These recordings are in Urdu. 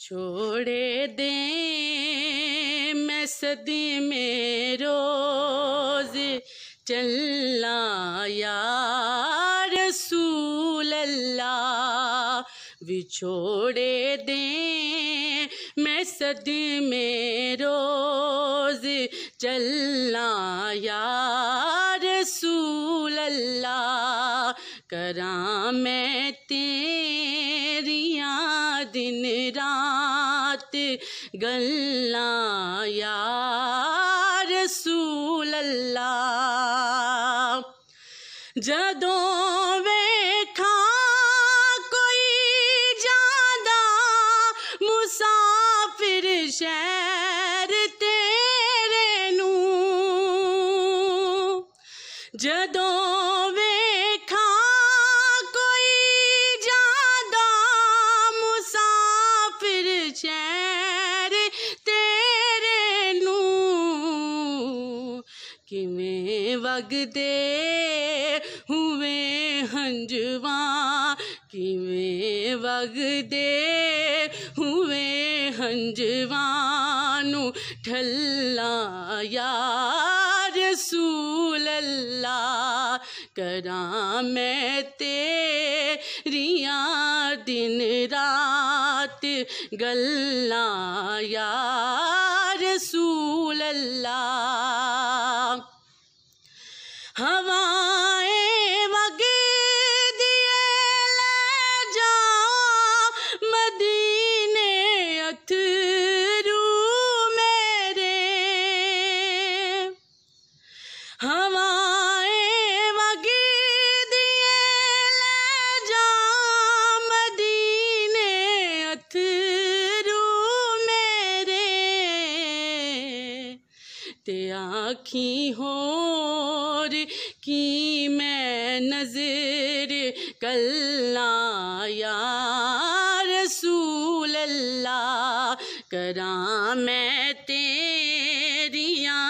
چھوڑے دیں میں صدی میں روز چلنا یا رسول اللہ، بچھوڑے دیں میں صدی میں روز چلنا یا رسول اللہ، کراں میں تیریاں دن رات گلاں یا رسول اللہ، جدوں ویکھاں کوئی جاندا مسافر شہر تیرے نوں، جدوں ویکھاں کوئی جاندا مسافر شہر تیرے نوں، کیویں وگدے ہوئے ہنجواں، کیویں وگدے ہوئے ہنجواں نوں ٹھلاں یا رسول اللہ، کراں میں تیریاں دن رات گلاں یا رسول اللہ، ہوائیں وگدیے لے جاں مدینے اتھرو میرے، ہوائیں وگدیے لے جاں مدینے اتھرو میرے، تے آنکھیں ہور کی میں نظر کلاں یا رسول اللہ، کراں میں تیریاں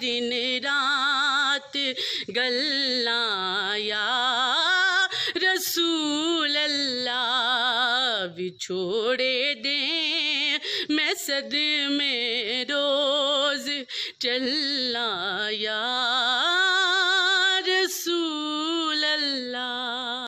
دن رات گلاں یا رسول اللہ، بچھوڑے دیں میں صدی میں روز چلنا یا